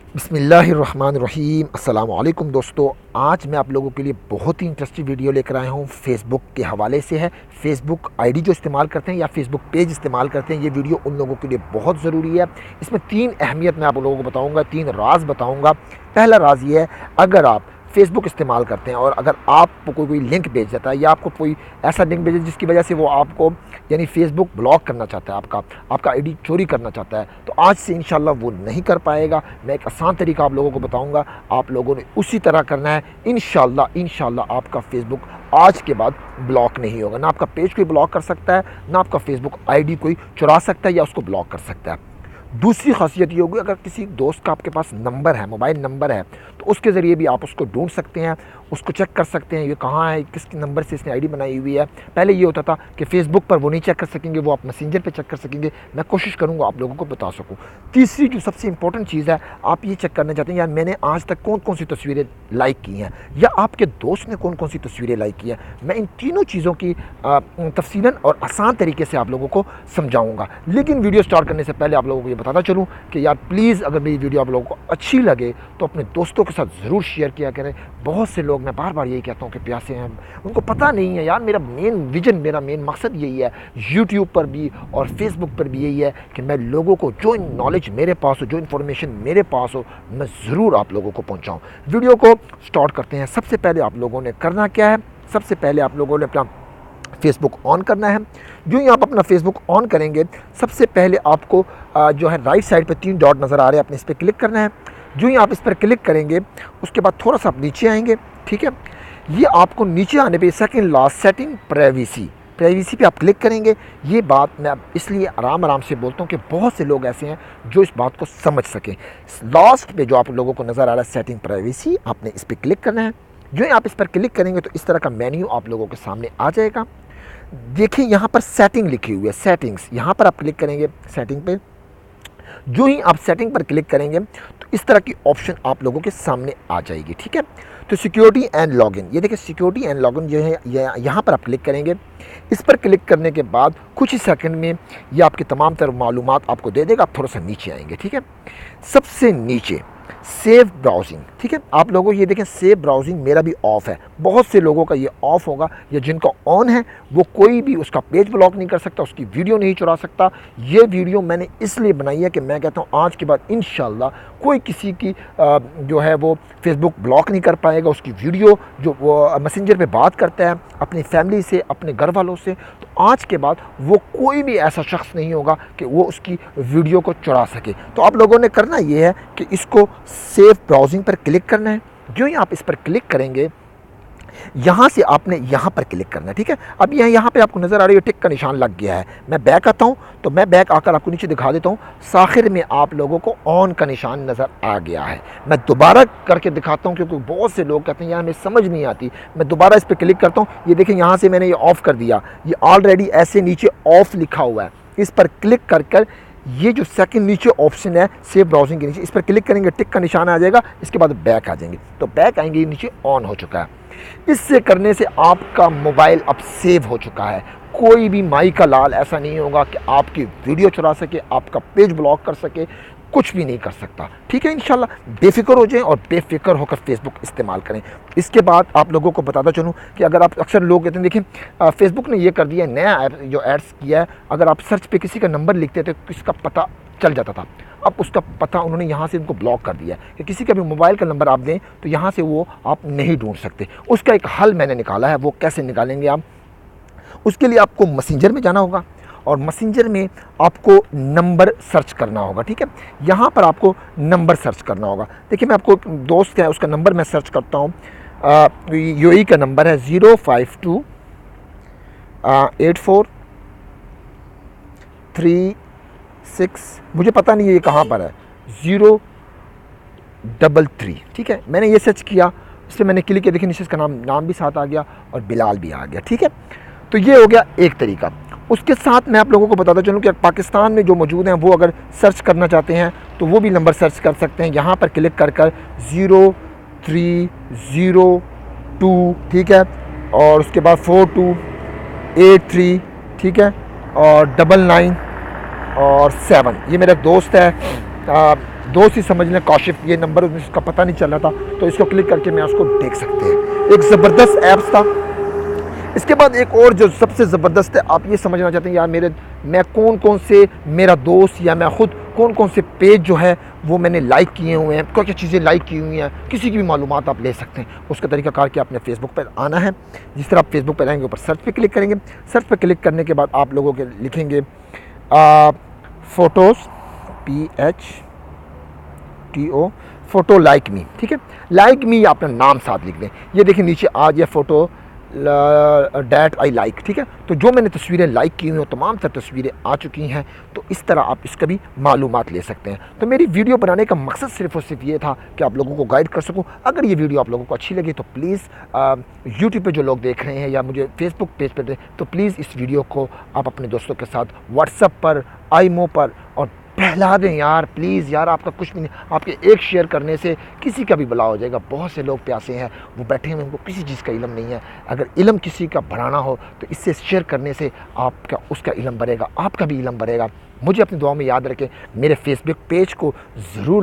बिस्मिल्लाहिर्रहमानिर्रहीम। अस्सलाम वालेकुम दोस्तों, आज मैं आप लोगों के लिए बहुत ही इंटरेस्टिंग वीडियो लेकर आया हूँ। फेसबुक के हवाले से है। फेसबुक आईडी जो इस्तेमाल करते हैं या फेसबुक पेज इस्तेमाल करते हैं, ये वीडियो उन लोगों के लिए बहुत ज़रूरी है। इसमें 3 अहमियत मैं आप लोगों को बताऊँगा, 3 राज बताऊँगा। पहला राज ये है, अगर आप फेसबुक इस्तेमाल करते हैं और अगर आपको कोई लिंक भेज देता है या आपको कोई ऐसा लिंक भेजे जिसकी वजह से वो आपको यानी फेसबुक ब्लॉक करना चाहता है, आपका आईडी चोरी करना चाहता है, तो आज से इंशाल्लाह वो नहीं कर पाएगा। मैं एक आसान तरीका आप लोगों को बताऊंगा, आप लोगों ने उसी तरह करना है। इंशाल्लाह आपका फेसबुक आज के बाद ब्लॉक नहीं होगा। ना आपका पेज कोई ब्लॉक कर सकता है, ना आपका फेसबुक आईडी कोई चुरा सकता है या उसको ब्लॉक कर सकता है। दूसरी खासियत ये होगी, अगर किसी दोस्त का आपके पास नंबर है, मोबाइल नंबर है, तो उसके ज़रिए भी आप उसको ढूंढ सकते हैं, उसको चेक कर सकते हैं ये कहाँ है, किस नंबर से इसने आईडी बनाई हुई है। पहले ये होता था कि फ़ेसबुक पर वो नहीं चेक कर सकेंगे, वो आप मैसेंजर पे चेक कर सकेंगे। मैं कोशिश करूँगा आप लोगों को बता सकूँ। तीसरी जो सबसे इंपॉर्टेंट चीज़ है, आप ये चेक करना चाहते हैं यार मैंने आज तक कौन कौन सी तस्वीरें लाइक की हैं या आपके दोस्त ने कौन कौन सी तस्वीरें लाइक की हैं। मैं इन तीनों चीज़ों की तफसीलन और आसान तरीके से आप लोगों को समझाऊँगा। लेकिन वीडियो स्टार्ट करने से पहले आप लोगों को ये बताना चलूँ कि यार प्लीज़ अगर मेरी वीडियो आप लोगों को अच्छी लगे तो अपने दोस्तों के साथ ज़रूर शेयर किया करें। बहुत से लोग, मैं बार बार यही कहता हूँ कि प्यासे हैं, उनको पता नहीं है यार मेरा मेन विजन, मेरा मेन मकसद यही है, यूट्यूब पर भी और फेसबुक पर भी यही है कि मैं लोगों को जो नॉलेज मेरे पास हो, जो इन्फॉर्मेशन मेरे पास हो, मैं ज़रूर आप लोगों को पहुँचाऊँ। वीडियो को स्टार्ट करते हैं। सबसे पहले आप लोगों ने करना क्या है, सबसे पहले आप लोगों ने अपना फेसबुक ऑन करना है। जो ही आप अपना फेसबुक ऑन करेंगे, सबसे पहले आपको जो है राइट साइड पे 3 डॉट नज़र आ रहे हैं, आपने इस पर क्लिक करना है। जो ही आप इस पर क्लिक करेंगे, उसके बाद थोड़ा सा आप नीचे आएंगे, ठीक है। ये आपको नीचे आने पे सेकंड लास्ट सेटिंग प्राइवेसी पे आप क्लिक करेंगे। ये बात मैं अब इसलिए आराम से बोलता हूँ कि बहुत से लोग ऐसे हैं जो इस बात को समझ सकें। लास्ट पे जो आप लोगों को नज़र आ रहा है सेटिंग प्राइवेसी, आपने इस पर क्लिक करना है। जो ही आप इस पर क्लिक करेंगे तो इस तरह का मेन्यू आप लोगों के सामने आ जाएगा। देखिए यहाँ पर सेटिंग लिखी हुई है, सेटिंग्स, यहाँ पर आप क्लिक करेंगे सेटिंग पे। जो ही आप सेटिंग पर क्लिक करेंगे तो इस तरह की ऑप्शन आप लोगों के सामने आ जाएगी, ठीक है। तो सिक्योरिटी एंड लॉगिन, ये देखिए सिक्योरिटी एंड लॉगिन जो है यहाँ पर आप क्लिक करेंगे। इस पर क्लिक करने के बाद कुछ ही सेकंड में ये आपकी तमाम तरह मालूमात आपको दे देगा। आप थोड़ा सा नीचे आएंगे, ठीक है। सबसे नीचे सेव ब्राउजिंग, ठीक है। आप लोगों ये देखें सेव ब्राउजिंग मेरा भी ऑफ है, बहुत से लोगों का ये ऑफ होगा, या जिनका ऑन है वो कोई भी उसका पेज ब्लॉक नहीं कर सकता, उसकी वीडियो नहीं चुरा सकता। ये वीडियो मैंने इसलिए बनाई है कि मैं कहता हूँ आज के बाद इंशाल्लाह कोई किसी की जो है वो फेसबुक ब्लॉक नहीं कर पाएगा। उसकी वीडियो जो वो मैसेंजर पे बात करता है अपनी फैमिली से, अपने घर वालों से, तो आज के बाद वो कोई भी ऐसा शख्स नहीं होगा कि वो उसकी वीडियो को चुरा सके। तो आप लोगों ने करना ये है कि इसको सेव ब्राउजिंग पर क्लिक करना है। जो ही आप इस पर क्लिक करेंगे, यहाँ से आपने यहाँ पर क्लिक करना है, ठीक है। अब यहाँ पे आपको नज़र आ रही है टिक का निशान लग गया है। मैं बैक आता हूँ, तो मैं बैक आकर आपको नीचे दिखा देता हूँ। आखिर में आप लोगों को ऑन का निशान नज़र आ गया है। मैं दोबारा करके दिखाता हूँ क्योंकि बहुत से लोग कहते हैं यार हमें समझ नहीं आती। मैं दोबारा इस पर क्लिक करता हूँ। ये देखें यहाँ से मैंने ये ऑफ़ कर दिया, ये ऑलरेडी ऐसे नीचे ऑफ़ लिखा हुआ है। इस पर क्लिक कर ये जो सेकंड नीचे ऑप्शन है सेव ब्राउजिंग के नीचे, इस पर क्लिक करेंगे, टिक का निशान आ जाएगा। इसके बाद बैक आ जाएंगे, तो बैक आएंगे, नीचे ऑन हो चुका है। इससे करने से आपका मोबाइल अब सेव हो चुका है। कोई भी माई का लाल ऐसा नहीं होगा कि आपकी वीडियो चुरा सके, आपका पेज ब्लॉक कर सके, कुछ भी नहीं कर सकता, ठीक है। इंशाल्लाह बेफिक्र हो जाएं और बेफिक्र होकर फेसबुक इस्तेमाल करें। इसके बाद आप लोगों को बताता चलूँ कि अगर आप, अक्सर लोग कहते हैं देखिए फेसबुक ने ये कर दिया है, नया ऐप जो एड्स किया है, अगर आप सर्च पे किसी का नंबर लिखते थे तो इसका पता चल जाता था। अब उसका पता उन्होंने यहाँ से इनको ब्लॉक कर दिया है कि किसी का भी मोबाइल का नंबर आप दें तो यहाँ से वो आप नहीं ढूंढ सकते। उसका एक हल मैंने निकाला है। वो कैसे निकालेंगे आप, उसके लिए आपको मैसेंजर में जाना होगा और मैसेंजर में आपको नंबर सर्च करना होगा, ठीक है। यहाँ पर आपको नंबर सर्च करना होगा। देखिए मैं आपको दोस्त है उसका नंबर मैं सर्च करता हूँ। यूएई का नंबर है 052 8436, मुझे पता नहीं है ये कहाँ पर है, 033, ठीक है। मैंने ये सर्च किया, इस पर मैंने क्लिक किया, देखिए नीचे इसका नाम भी साथ आ गया और बिलाल भी आ गया, ठीक है। तो ये हो गया एक तरीका। उसके साथ मैं आप लोगों को बताता चलूँ कि पाकिस्तान में जो मौजूद हैं वो अगर सर्च करना चाहते हैं तो वो भी नंबर सर्च कर सकते हैं। यहाँ पर क्लिक कर 0302, ठीक है, और उसके बाद 4283, ठीक है, और 99 और 7। ये मेरा दोस्त है, दोस्त ही समझ लें, काशिफ ये नंबर उसका पता नहीं चल रहा था, तो इसको क्लिक करके मैं उसको देख सकते हैं। एक ज़बरदस्त ऐप्स था। इसके बाद एक और जो सबसे ज़बरदस्त है, आप ये समझना चाहते हैं यार मैं कौन से मेरा दोस्त या मैं ख़ुद कौन से पेज जो है वो मैंने लाइक किए हुए हैं, क्या क्या चीज़ें लाइक की हुई हैं, किसी की भी मालूमात आप ले सकते हैं। उसका तरीक़ाकार क्या, अपने फेसबुक पर आना है। जिस तरह आप फेसबुक पर आएंगे, ऊपर सर्च पे क्लिक करेंगे। सर्च पे क्लिक करने के बाद आप लोगों के लिखेंगे photos, PHTO, photo like me, ठीक है। लाइक मी या अपना नाम साथ लिख दें। ये देखिए नीचे आ गया फ़ोटो डैट आई लाइक, ठीक है। तो जो मैंने तस्वीरें लाइक की हुई हैं तमाम तर तस्वीरें आ चुकी हैं। तो इस तरह आप इसका भी मालूमात ले सकते हैं। तो मेरी वीडियो बनाने का मकसद सिर्फ़ और सिर्फ ये था कि आप लोगों को गाइड कर सकूं। अगर ये वीडियो आप लोगों को अच्छी लगी तो प्लीज़ यूट्यूब पे जो लोग देख रहे हैं या मुझे फेसबुक पेज पर तो प्लीज़ इस वीडियो को आप अपने दोस्तों के साथ व्हाट्सएप पर, आईमो पर और फैला दें यार, प्लीज़ यार। आपका कुछ भी नहीं, आपके एक शेयर करने से किसी का भी भला हो जाएगा। बहुत से लोग प्यासे हैं, वो बैठे हैं, उनको किसी चीज़ का इल्म नहीं है। अगर इल्म किसी का बढ़ाना हो तो इससे शेयर करने से आपका उसका इल्म बढ़ेगा, आपका भी इल्म बढ़ेगा। मुझे अपनी दुआ में याद रखें, मेरे फेसबुक पेज को ज़रूर